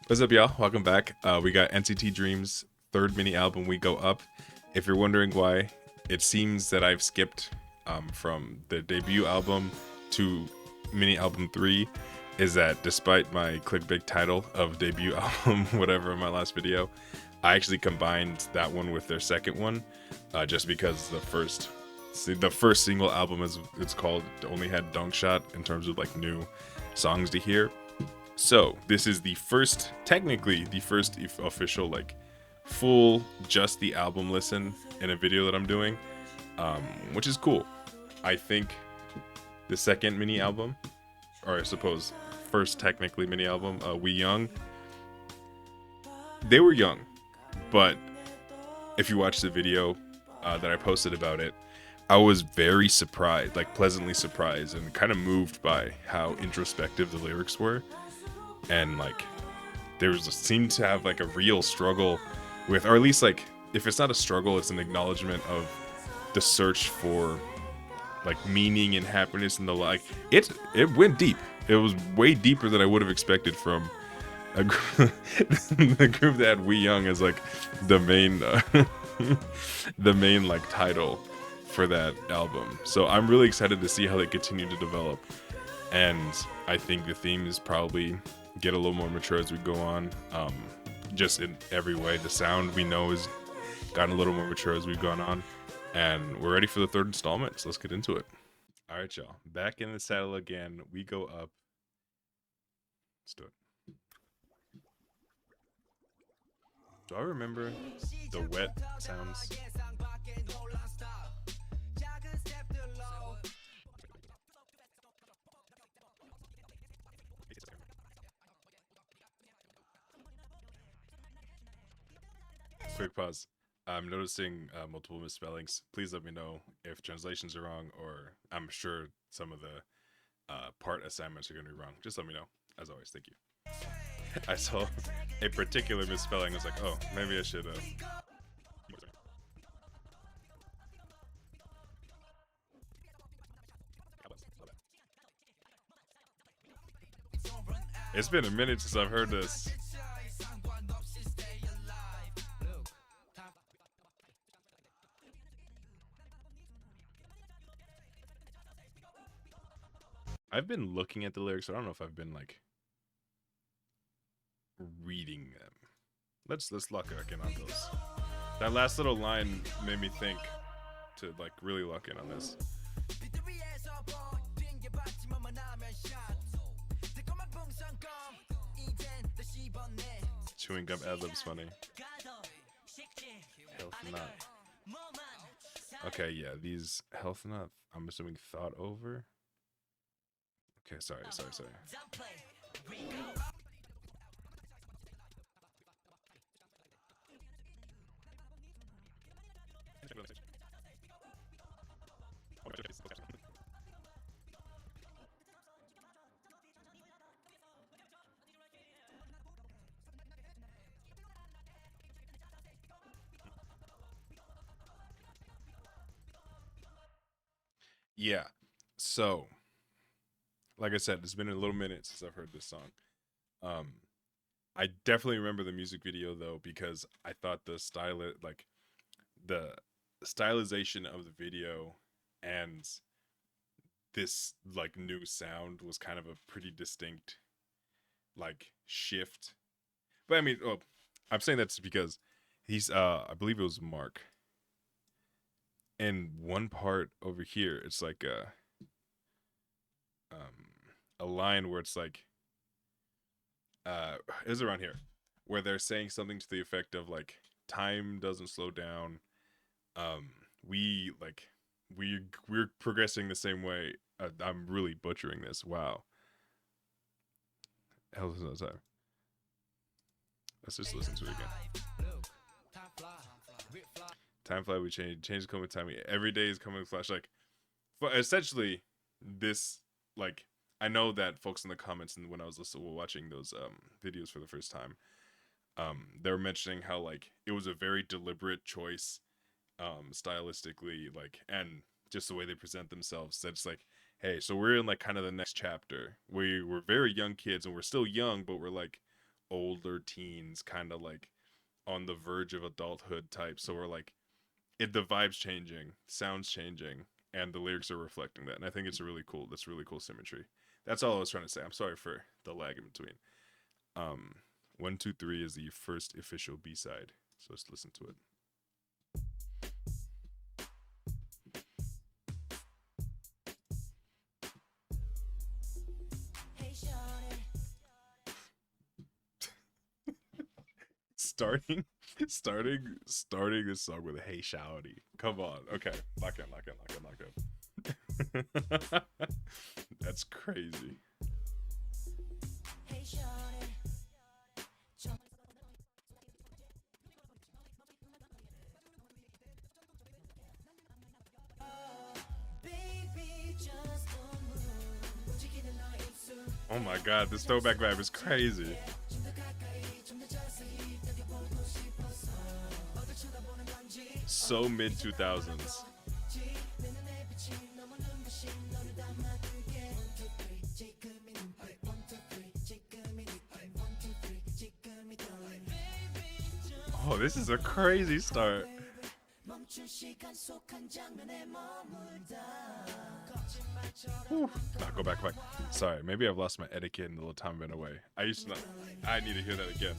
What's up, y'all? Welcome back. We got NCT Dream's third mini album, We Go Up. If you're wondering why, it seems that I've skipped from the debut album to mini album 3, is that despite my clickbait title of debut album, whatever, in my last video, I actually combined that one with their second one, just because the first single album, as it's called, only had Dong Shot in terms of like new songs to hear. So this is technically the first official, like, full just the album listen in a video that I'm doing, which is cool. I think the second mini album, or I suppose first technically mini album, We Young, they were young, but if you watch the video that I posted about it, I was very surprised, like pleasantly surprised, and kind of moved by how introspective the lyrics were, and like seemed to have like a real struggle with, or at least like if it's not a struggle, it's an acknowledgement of the search for like meaning and happiness and the like. It went deep. It was way deeper than I would have expected from a the group that had We Young as like the main the main like title for that album. So I'm really excited to see how they continue to develop, and I think the themes probably get a little more mature as we go on. Just in every way, the sound we know has gotten a little more mature as we've gone on, and we're ready for the third installment. So let's get into it. All right, y'all, back in the saddle again. We go up. Let's do it. Do I remember the wet sounds? Quick pause. I'm noticing multiple misspellings. Please let me know if translations are wrong, or I'm sure some of the part assignments are going to be wrong. Just let me know. As always, thank you. I saw a particular misspelling. I was like, oh, maybe I should. It's been a minute since I've heard this. I've been looking at the lyrics. I don't know if I've been like reading them. Let's lock back in on those. That last little line made me think to like really lock in on this. Chewing gum ad-lib's funny. Health not. Okay, yeah, these health not, I'm assuming thought over. Okay, sorry. Yeah. So, like I said, it's been a little minute since I've heard this song. Um, I definitely remember the music video though, because I thought the stylization of the video and this like new sound was kind of a pretty distinct like shift. But I mean, oh, I'm saying that's because he's I believe it was Mark. And one part over here, it's like a line where it's like it was around here where they're saying something to the effect of like time doesn't slow down. Um, we like we're progressing the same way. I'm really butchering this. Wow. Hell is no time. Let's just listen to it again. Time fly, we change coming time. Every day is coming flash. Like, but essentially, this like I know that folks in the comments and when I was watching those videos for the first time, they were mentioning how like it was a very deliberate choice, stylistically, like, and just the way they present themselves. That's like, hey, so we're in like kind of the next chapter. We're very young kids and we're still young, but we're like older teens, kind of like on the verge of adulthood type. So we're like, the vibe's changing, sounds changing, and the lyrics are reflecting that. And I think it's really cool. That's really cool symmetry. That's all I was trying to say. I'm sorry for the lag in between. Um, 123 is the first official B side, so let's listen to it. Starting, starting this song with a "Hey Shouty." Come on, okay, lock in. That's crazy. Oh my god, this throwback vibe is crazy. So mid 2000s. Oh, this is a crazy start. Whew. Nah, go back. Sorry, maybe I've lost my etiquette in the little time I've been away. I used to not. I need to hear that again.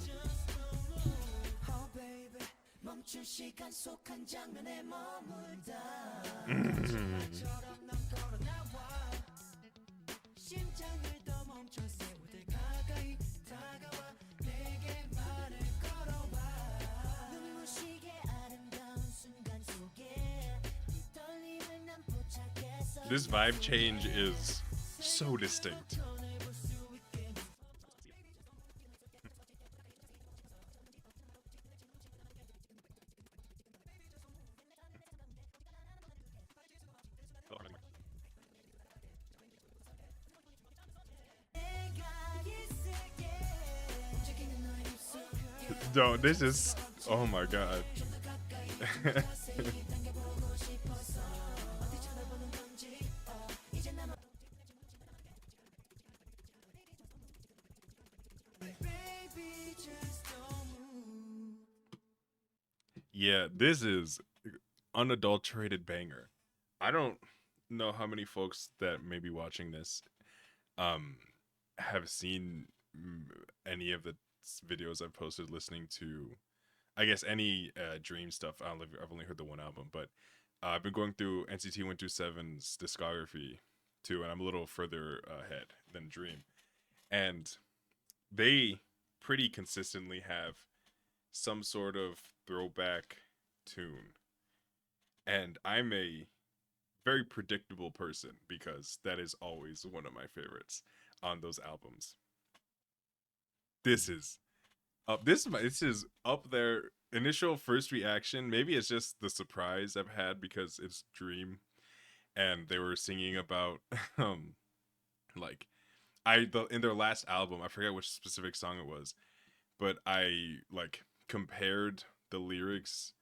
This vibe change is so distinct. No, this is. Oh my god. Yeah, this is unadulterated banger. I don't know how many folks that may be watching this um have seen any of the videos I've posted listening to, I guess, any Dream stuff. I've only heard the one album, but I've been going through NCT 127's discography too, and I'm a little further ahead than Dream. And they pretty consistently have some sort of throwback tune. And I'm a very predictable person because that is always one of my favorites on those albums. This is this is up there. Initial first reaction, maybe it's just the surprise I've had because it's Dream and they were singing about um like in their last album, I forget which specific song it was, but I like compared the lyrics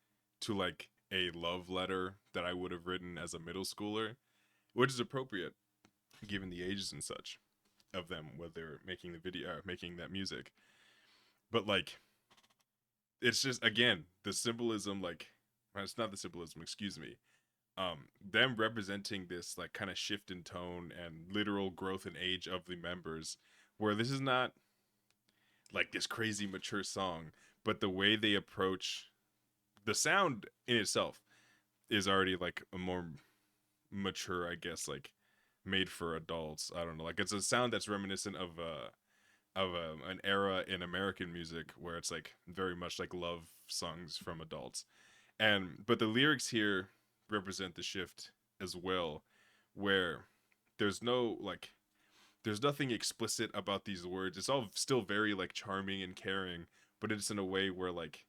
to like a love letter that I would have written as a middle schooler, which is appropriate given the ages and such of them when they're making the video, making that music. But like, it's just again the symbolism. Like, well, it's not the symbolism. Excuse me. Them representing this like kind of shift in tone and literal growth in age of the members, where this is not like this crazy mature song, but the way they approach the sound in itself is already like a more mature, I guess, like made for adults. I don't know, like it's a sound that's reminiscent of an era in American music where it's like very much like love songs from adults. And but the lyrics here represent the shift as well, where there's no like there's nothing explicit about these words. It's all still very like charming and caring, but it's in a way where like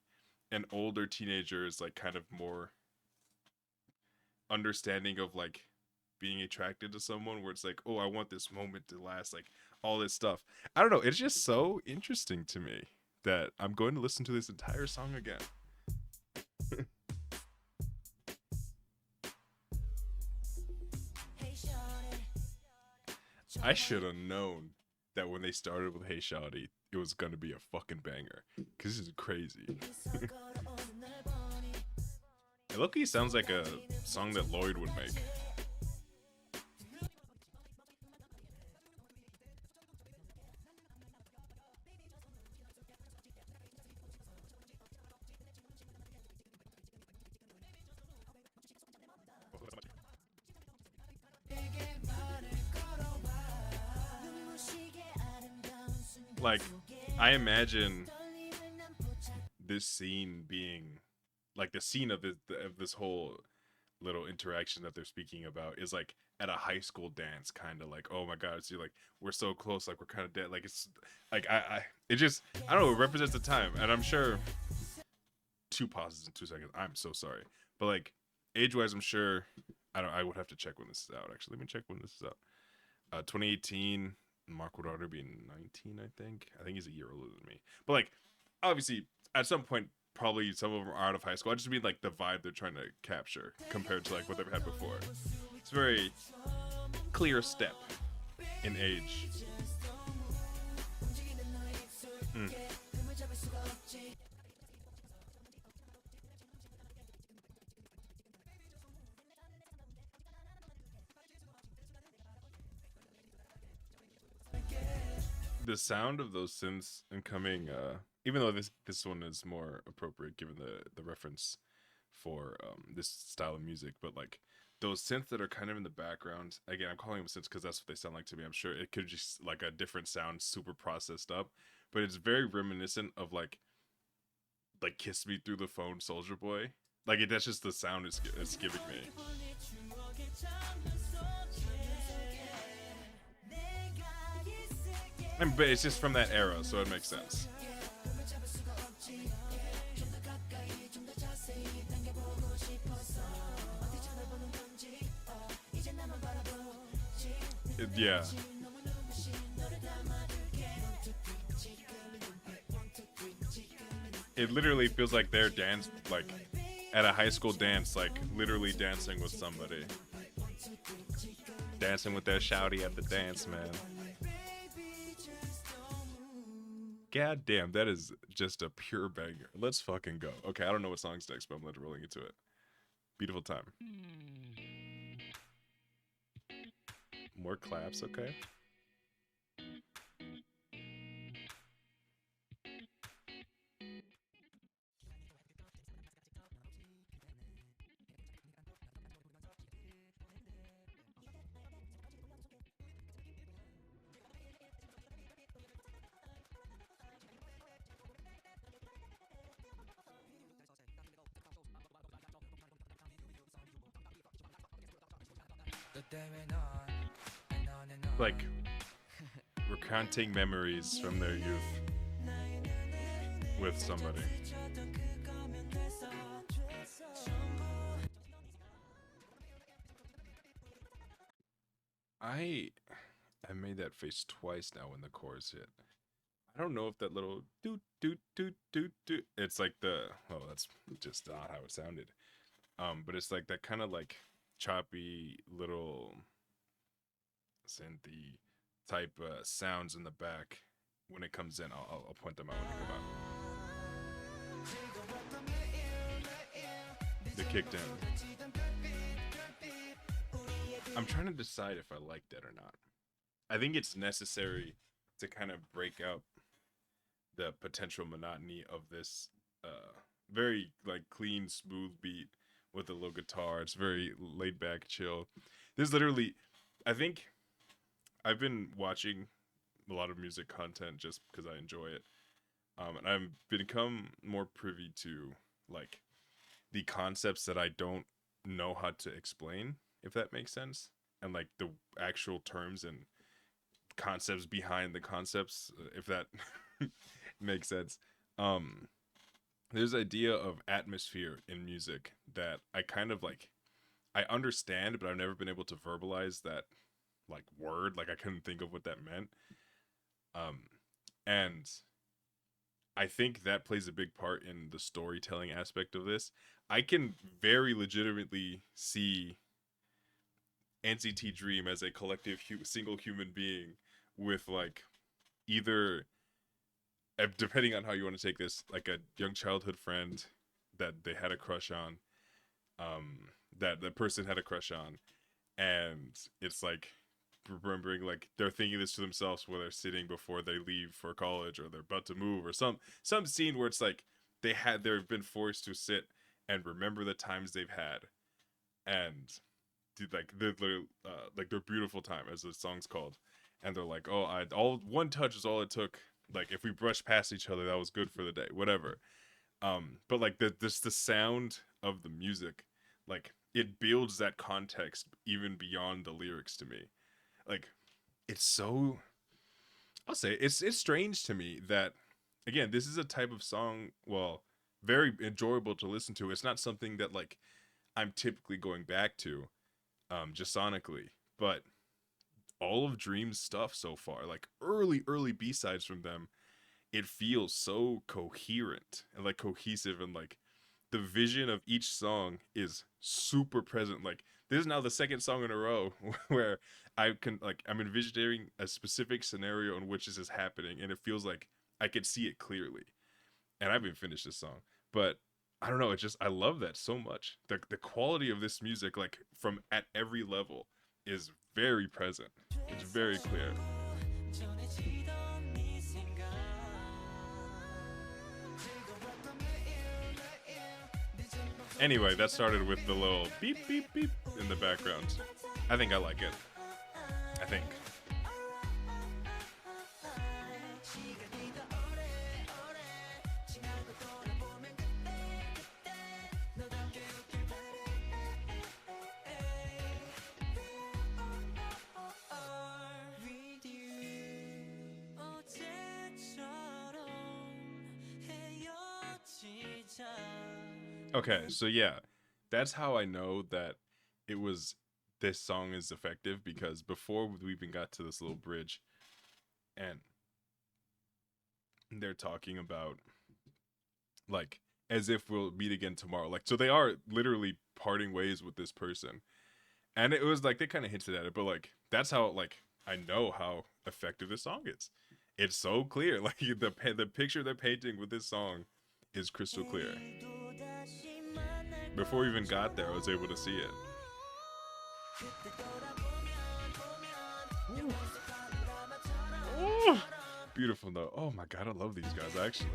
an older teenager is like kind of more understanding of like being attracted to someone where it's like, oh, I want this moment to last, like all this stuff. I don't know, it's just so interesting to me that I'm going to listen to this entire song again. I should have known that when they started with Hey Shawty, it was gonna be a fucking banger. Cause this is crazy. It low-key sounds like a song that Lloyd would make. Like, I imagine this scene being like the scene of this whole little interaction that they're speaking about is like at a high school dance, kind of like, oh my god, so you're like, we're so close, like we're kind of dead, like it's like it just, I don't know, it represents the time. And I'm sure, two pauses in 2 seconds, I'm so sorry, but like age wise, I'm sure, I would have to check when this is out. Actually, let me check when this is out. 2018. Mark would already be 19, I think he's a year older than me, but like obviously at some point probably some of them are out of high school. I just mean like the vibe they're trying to capture compared to like what they've had before. It's a very clear step in age. Mm. The sound of those synths incoming, even though this one is more appropriate given the reference for this style of music, but like those synths that are kind of in the background. Again, I'm calling them synths because that's what they sound like to me. I'm sure it could just like a different sound, super processed up, but it's very reminiscent of like "Kiss Me Through the Phone," Soldier Boy. Like that's just the sound it's giving me. But it's just from that era, so it makes sense. Yeah, it literally feels like they're dance like at a high school dance, like literally dancing with somebody, dancing with their shouty at the dance, man. God damn, that is just a pure banger. Let's fucking go. Okay, I don't know what song's next, but I'm literally rolling into it. Beautiful time. More claps, okay? Like recounting memories from their youth with somebody. I made that face twice now when the chorus hit. I don't know if that little doot doot doot doot doot. It's like the, oh, that's just not how it sounded. But it's like that kind of like choppy little synthy type sounds in the back when it comes in. I'll point them out when they come out. They kicked in. I'm trying to decide if I like that or not. I think it's necessary to kind of break up the potential monotony of this very like clean, smooth beat with a little guitar. It's very laid back, chill. This literally, I think I've been watching a lot of music content just because I enjoy it, and I've become more privy to like the concepts that I don't know how to explain, if that makes sense, and like the actual terms and concepts behind the concepts, if that makes sense. Um, there's idea of atmosphere in music that I kind of like. I understand, but I've never been able to verbalize that like word. Like I couldn't think of what that meant. Um, and I think that plays a big part in the storytelling aspect of this. I can very legitimately see NCT Dream as a collective single human being with like either depending on how you want to take this, like a young childhood friend that they had a crush on, that the person had a crush on, and it's like remembering like they're thinking this to themselves while they're sitting before they leave for college or they're about to move or some scene where it's like they've been forced to sit and remember the times they've had and like like their beautiful time as the song's called, and they're like, oh, I all one touch is all it took, like if we brushed past each other that was good for the day, whatever. But like the sound of the music, like it builds that context even beyond the lyrics to me. Like it's so, I'll say it's strange to me that, again, this is a type of song, well, very enjoyable to listen to. It's not something that like I'm typically going back to just sonically, but all of Dream's stuff so far, like early B-sides from them, it feels so coherent and like cohesive, and like the vision of each song is super present. Like this is now the second song in a row where I'm envisioning a specific scenario in which this is happening, and it feels like I could see it clearly. And I haven't finished this song, but I don't know. It's just I love that so much. The quality of this music, like from at every level, is very present. It's very clear. Anyway, that started with the little beep beep beep in the background. I think I like it. I think. Okay, so yeah, that's how I know that it was this song is effective, because before we even got to this little bridge and they're talking about like as if we'll meet again tomorrow. Like so they are literally parting ways with this person. And it was like they kind of hinted at it, but like that's how like I know how effective this song is. It's so clear. Like the picture they're painting with this song is crystal clear. Before we even got there, I was able to see it. Ooh. Ooh. Beautiful note. Oh my god, I love these guys actually.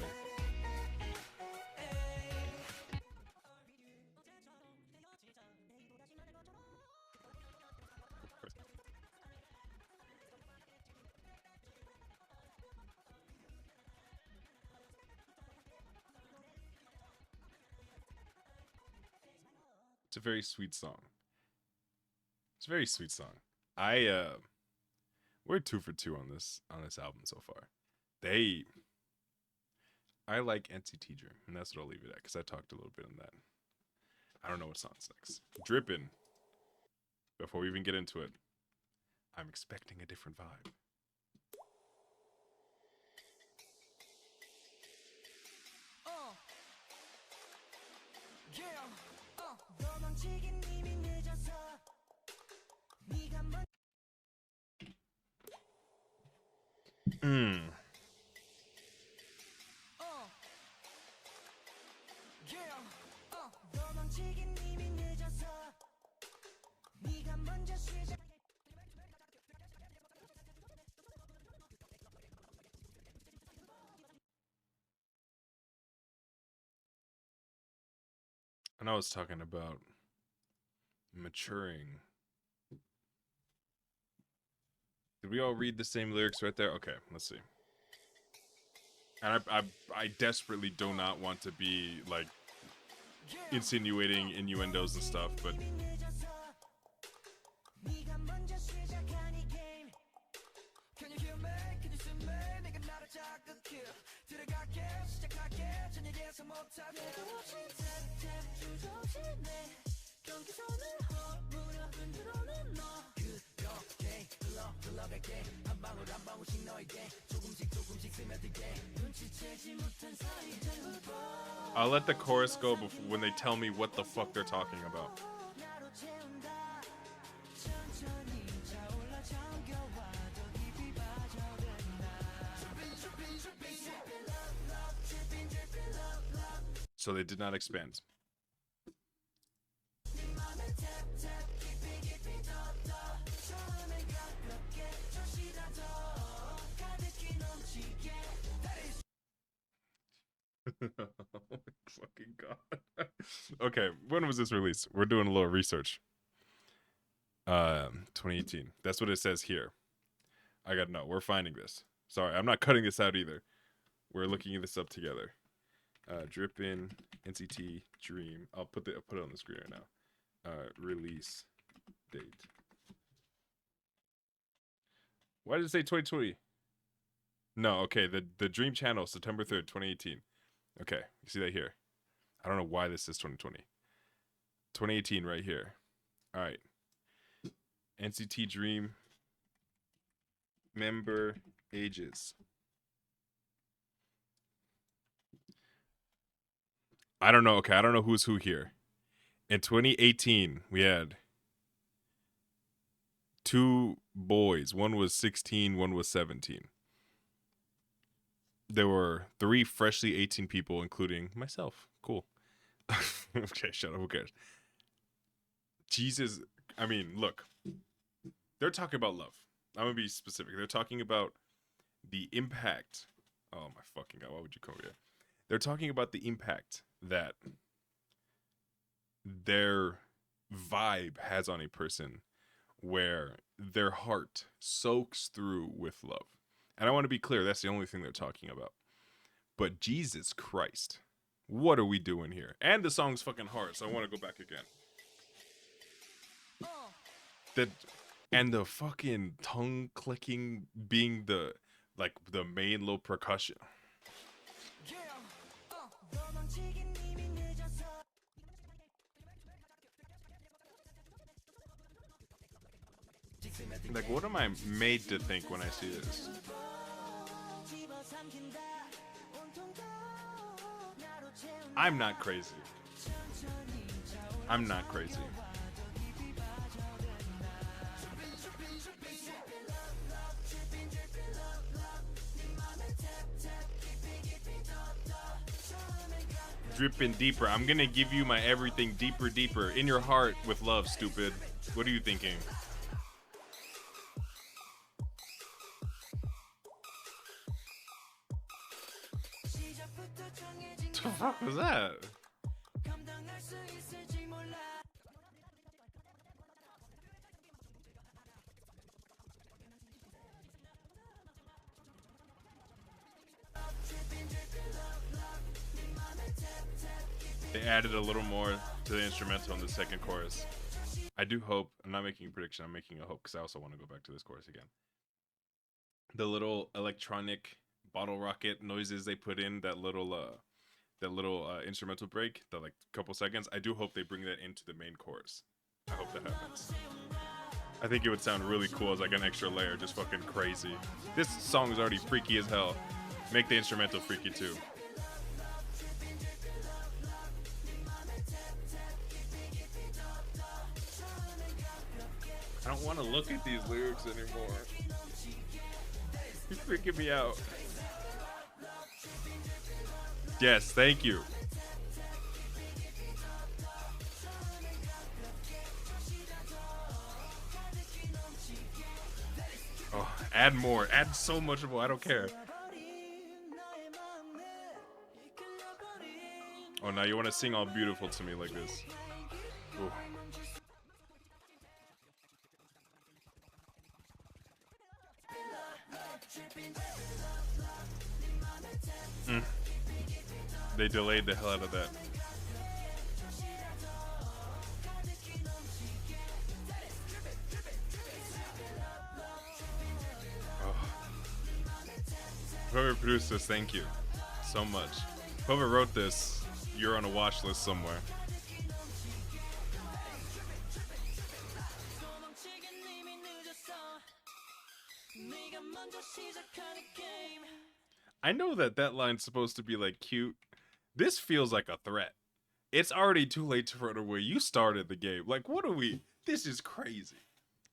It's a very sweet song. It's a very sweet song. I we're 2 for 2 on this album so far. They I like NCT Dream, and that's what I'll leave it at because I talked a little bit on that. I don't know what song's next. Drippin. Before we even get into it, I'm expecting a different vibe. Mm. And I was talking about maturing. Did we all read the same lyrics right there? Okay, let's see. And I desperately do not want to be like insinuating innuendos and stuff, but I'll let the chorus go when they tell me what the fuck they're talking about. So they did not expand. Oh my fucking god. Okay, when was this released? We're doing a little research. 2018. That's what it says here. I gotta know. We're finding this. Sorry, I'm not cutting this out either. We're looking this up together. Drippin, NCT Dream. I'll put it on the screen right now. Release date. Why did it say 2020? No, okay. The Dream Channel, September 3rd, 2018. Okay, you see that here. I don't know why this is 2020. 2018 right here. All right. NCT Dream member ages. I don't know. Okay, I don't know who's who here. In 2018, we had 2 boys. One was 16, one was 17. There were 3 freshly 18 people, including myself. Cool. Okay, shut up. Who cares? Jesus. I mean, look. They're talking about love. I'm going to be specific. They're talking about the impact. Oh, my fucking God. Why would you come here? They're talking about the impact that their vibe has on a person where their heart soaks through with love. And I want to be clear, that's the only thing they're talking about. But Jesus Christ, what are we doing here? And the song's fucking hard, so I want to go back again. And the fucking tongue clicking being the main little percussion. Like, what am I made to think when I see this? I'm not crazy. I'm not crazy. Drippin' deeper. I'm gonna give you my everything deeper, deeper. In your heart with love, stupid. What are you thinking? What the fuck was that? They added a little more to the instrumental in the second chorus. I do hope, I'm not making a prediction, I'm making a hope because I also want to go back to this chorus again. The little electronic bottle rocket noises they put in, that little instrumental break, the like couple seconds, I do hope they bring that into the main chorus. I hope that happens. I think it would sound really cool as like an extra layer, just fucking crazy. This song is already freaky as hell. Make the instrumental freaky too. I don't want to look at these lyrics anymore. You're freaking me out. Yes, thank you. Oh, add more. Add so much more. I don't care. Oh, now you want to sing all beautiful to me like this. Ooh. They delayed the hell out of that. Oh. Whoever produced this, thank you so much. Whoever wrote this, you're on a watch list somewhere. I know that line's supposed to be like cute. This feels like a threat. It's already too late to run away. You started the game. Like, what are we? This is crazy.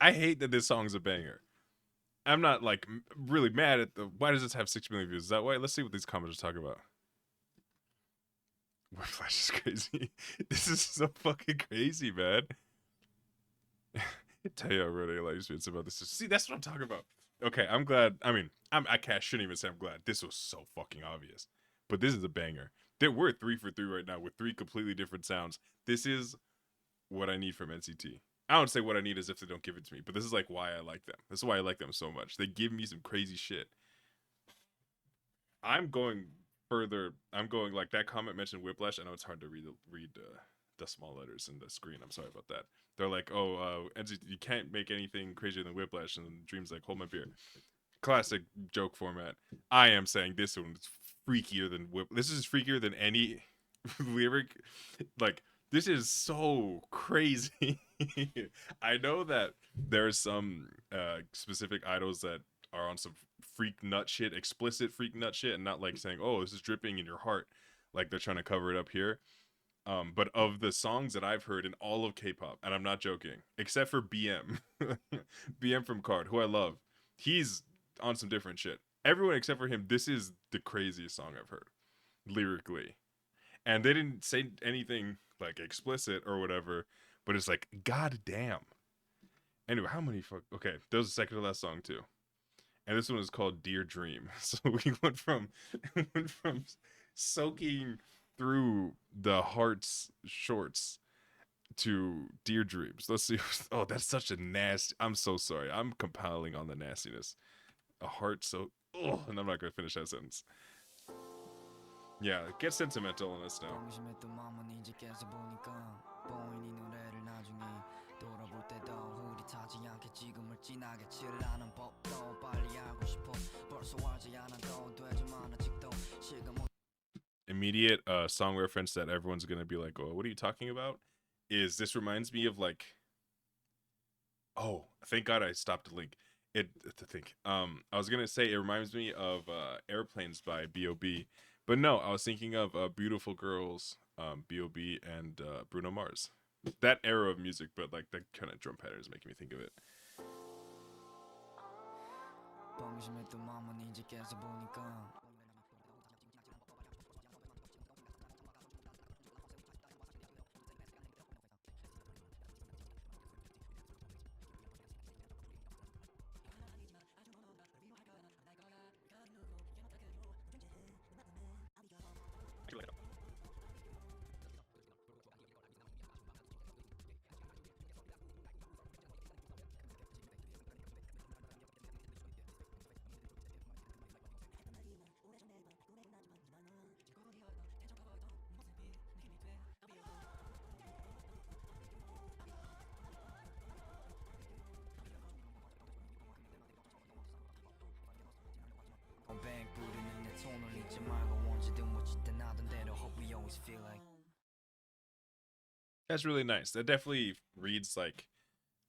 I hate that this song's a banger. I'm not like really mad at the. Why does this have 6 million views? Is that why? Let's see what these comments are talking about. Whiplash is crazy. This is so fucking crazy, man. Tell you already, like it's about this. See, that's what I'm talking about. Okay, I'm glad. I mean, shouldn't even say I'm glad. This was so fucking obvious, but this is a banger. We're 3 for 3 right now with 3 completely different sounds. This is what I need from NCT. I don't say what I need as if they don't give it to me, but this is like why I like them. This is why I like them so much. They give me some crazy shit. I'm going further. I'm going like that comment mentioned Whiplash. I know it's hard to read the small letters in the screen. I'm sorry about that. They're like, oh, NCT, you can't make anything crazier than Whiplash, and Dream's like, hold my beer. Classic joke format. I am saying this one's freakier than Whip. This is freakier than any lyric. Like this is so crazy. I know that there's some specific idols that are on some freak nut shit, explicit freak nut shit, and not like saying, "Oh, this is dripping in your heart," like they're trying to cover it up here. But of the songs that I've heard in all of K-pop, and I'm not joking, except for BM, BM from Card, who I love, he's on some different shit. Everyone except for him, this is the craziest song I've heard lyrically, and they didn't say anything like explicit or whatever, but it's like, god damn. Anyway, how many fuck? Okay, there was a second to last song too, and this one is called Dear Dream. So we went from soaking through the heart's shorts to Dear Dreams. Let's see. Oh, that's such a nasty. I'm so sorry. I'm compiling on the nastiness. A heart so. Oh, and I'm not gonna finish that sentence. Yeah, get sentimental on this now. Immediate song reference that everyone's gonna be like, "Oh, what are you talking about?" Is this reminds me of like, oh, thank God I stopped to link it to think. I was gonna say it reminds me of Airplanes by B.O.B, but no, I was thinking of Beautiful Girls, B.O.B and Bruno Mars. That era of music, but like that kind of drum pattern is making me think of it. That's really nice. That definitely reads like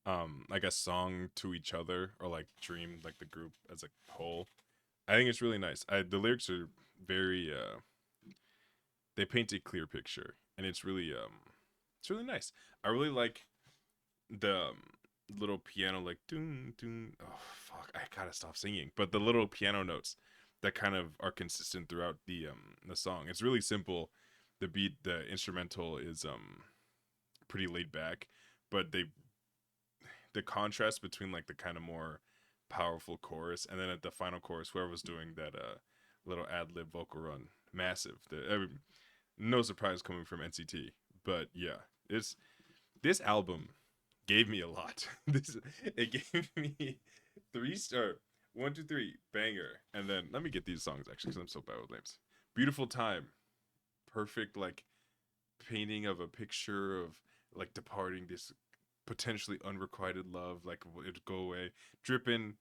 a song to each other, or like Dream, like the group as a whole. I think it's really nice. The lyrics are very they paint a clear picture, and it's really nice. I really like the little piano, like doom doom. Oh fuck, I gotta stop singing. But the little piano notes that kind of are consistent throughout the song. It's really simple. The beat, the instrumental is pretty laid back, but the contrast between like the kind of more powerful chorus, and then at the final chorus, whoever was doing that little ad lib vocal run, massive. No surprise coming from NCT, but yeah, it's this album gave me a lot. This it gave me 3 star, 1, 2, 3 banger, and then let me get these songs actually because I'm so bad with names. Beautiful Time, perfect like painting of a picture of like departing this potentially unrequited love, like it'd go away. Drippin,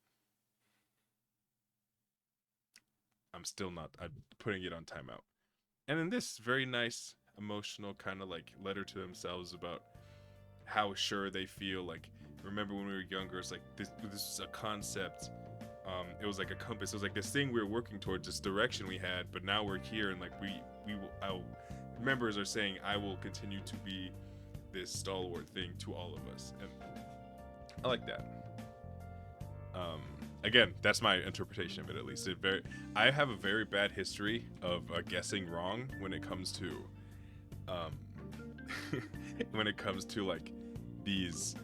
I'm putting it on timeout. And then this very nice emotional kind of like letter to themselves about how sure they feel. Like, remember when we were younger, it's like this is a concept. It was like a compass. It was like this thing we were working towards, this direction we had, but now we're here, and like we will. Members are saying, I will continue to be this stalwart thing to all of us, and I like that. Um, Again, that's my interpretation of it. At least I have a very bad history of guessing wrong when it comes to um when it comes to like these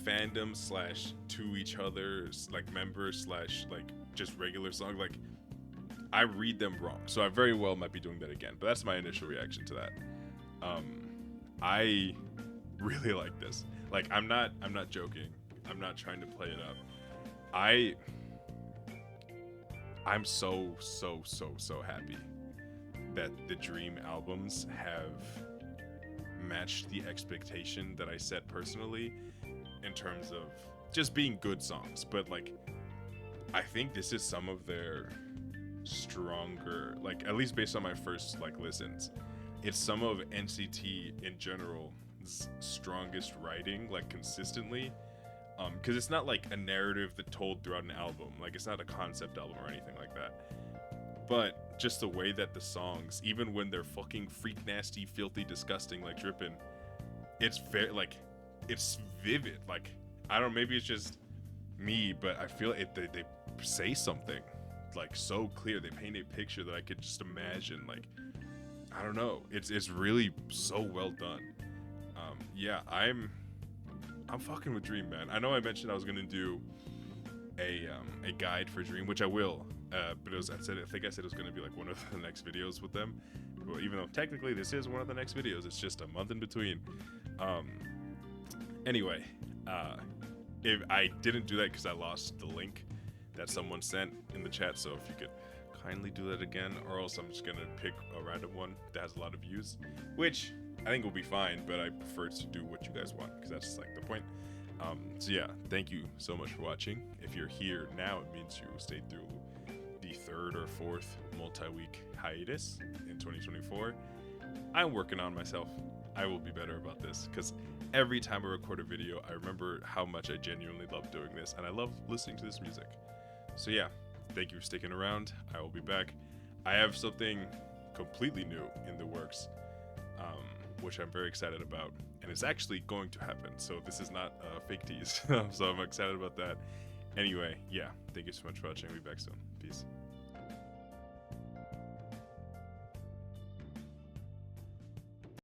fandom slash to each other like members slash like just regular songs, like I read them wrong, so I very well might be doing that again, but that's my initial reaction to that. I really like this. Like I'm not joking, I'm not trying to play it up. I'm so happy that the Dream albums have matched the expectation that I set personally in terms of just being good songs. But like I think this is some of their stronger, like at least based on my first like listens, it's some of NCT in general's strongest writing, like consistently. Because it's not like a narrative that told throughout an album, like it's not a concept album or anything like that, but just the way that the songs, even when they're fucking freak nasty, filthy, disgusting like Drippin, it's very like it's vivid. Like I don't know, maybe it's just me, but I feel they say something like so clear, they paint a picture that I could just imagine. Like I don't know, it's really so well done. Yeah, I'm fucking with Dream, man. I know I mentioned I was gonna do a guide for Dream, which I will, but it was, I think I said it was gonna be like one of the next videos with them. Well, even though technically this is one of the next videos, it's just a month in between. Anyway, if I didn't do that because I lost the link that someone sent in the chat, so if you could kindly do that again, or else I'm just gonna pick a random one that has a lot of views, which I think will be fine, but I prefer to do what you guys want because that's like the point. So yeah, thank you so much for watching. If you're here now, it means you stayed through the third or fourth multi-week hiatus in 2024. I'm working on myself. I will be better about this because every time I record a video, I remember how much I genuinely love doing this, and I love listening to this music. So yeah, thank you for sticking around. I will be back. I have something completely new in the works, which I'm very excited about, and it's actually going to happen, so this is not a fake tease. So I'm excited about that. Anyway, yeah, thank you so much for watching. I'll be back soon. Peace.